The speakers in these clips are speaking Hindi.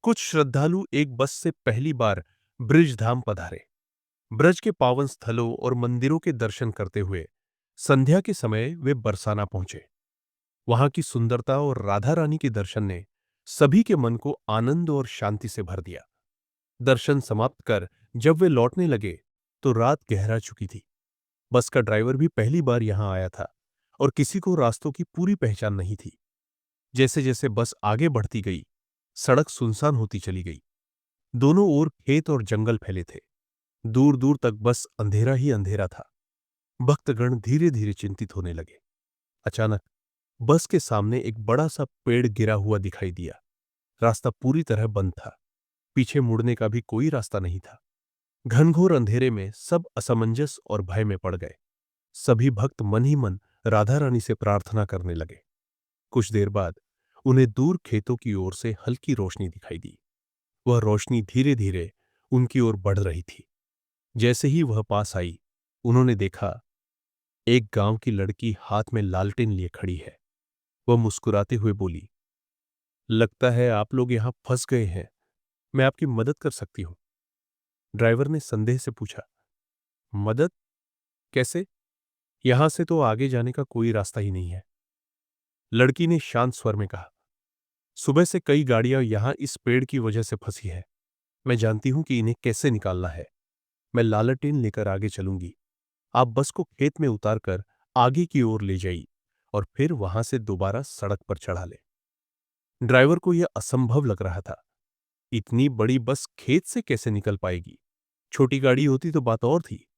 कुछ श्रद्धालु एक बस से पहली बार ब्रिज धाम पधारे। ब्रज के पावन स्थलों और मंदिरों के दर्शन करते हुए संध्या के समय वे बरसाना पहुंचे। वहां की सुंदरता और राधा रानी के दर्शन ने सभी के मन को आनंद और शांति से भर दिया। दर्शन समाप्त कर जब वे लौटने लगे तो रात गहरा चुकी थी। बस का ड्राइवर भी पहली बार यहां आया था और किसी को रास्तों की पूरी पहचान नहीं थी। जैसे जैसे बस आगे बढ़ती गई, सड़क सुनसान होती चली गई। दोनों ओर खेत और जंगल फैले थे। दूर दूर तक बस अंधेरा ही अंधेरा था। भक्तगण धीरे धीरे चिंतित होने लगे। अचानक बस के सामने एक बड़ा सा पेड़ गिरा हुआ दिखाई दिया। रास्ता पूरी तरह बंद था। पीछे मुड़ने का भी कोई रास्ता नहीं था। घनघोर अंधेरे में सब असमंजस और भय में पड़ गए। सभी भक्त मन ही मन राधा रानी से प्रार्थना करने लगे। कुछ देर बाद उन्हें दूर खेतों की ओर से हल्की रोशनी दिखाई दी। वह रोशनी धीरे धीरे उनकी ओर बढ़ रही थी। जैसे ही वह पास आई, उन्होंने देखा एक गांव की लड़की हाथ में लालटेन लिए खड़ी है। वह मुस्कुराते हुए बोली, लगता है आप लोग यहां फंस गए हैं। मैं आपकी मदद कर सकती हूं। ड्राइवर ने संदेह से पूछा, मदद? कैसे? यहां से तो आगे जाने का कोई रास्ता ही नहीं है। लड़की ने शांत स्वर में कहा, सुबह से कई गाड़ियां यहां इस पेड़ की वजह से फंसी है। मैं जानती हूं कि इन्हें कैसे निकालना है। मैं लालटेन लेकर आगे चलूंगी। आप बस को खेत में उतारकर आगे की ओर ले जाइए और फिर वहां से दोबारा सड़क पर चढ़ा ले। ड्राइवर को यह असंभव लग रहा था। इतनी बड़ी बस खेत से कैसे निकल पाएगी? छोटी गाड़ी होती तो बात और थी।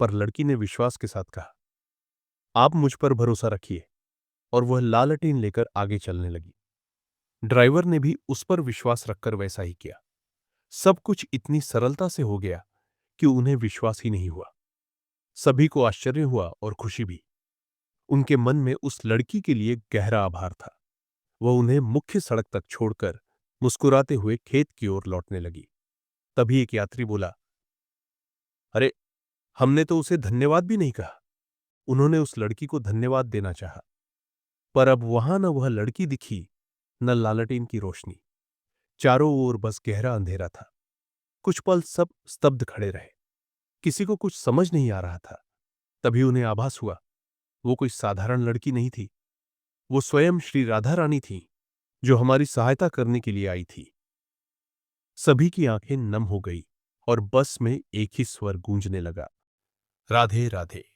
पर लड़की ने विश्वास के साथ कहा, आप मुझ पर भरोसा रखिए। और वह लालटेन लेकर आगे चलने लगी। ड्राइवर ने भी उस पर विश्वास रखकर वैसा ही किया। सब कुछ इतनी सरलता से हो गया कि उन्हें विश्वास ही नहीं हुआ। सभी को आश्चर्य हुआ और खुशी भी। उनके मन में उस लड़की के लिए गहरा आभार था। वह उन्हें मुख्य सड़क तक छोड़कर मुस्कुराते हुए खेत की ओर लौटने लगी। तभी एक यात्री बोला, अरे, हमने तो उसे धन्यवाद भी नहीं कहा। उन्होंने उस लड़की को धन्यवाद देना चाहा, पर अब वहां न वह लड़की दिखी, न लालटेन की रोशनी। चारों ओर बस गहरा अंधेरा था। कुछ पल सब स्तब्ध खड़े रहे। किसी को कुछ समझ नहीं आ रहा था। तभी उन्हें आभास हुआ, वो कोई साधारण लड़की नहीं थी। वो स्वयं श्री राधा रानी थी, जो हमारी सहायता करने के लिए आई थी। सभी की आंखें नम हो गई और बस में एक ही स्वर गूंजने लगा, राधे राधे।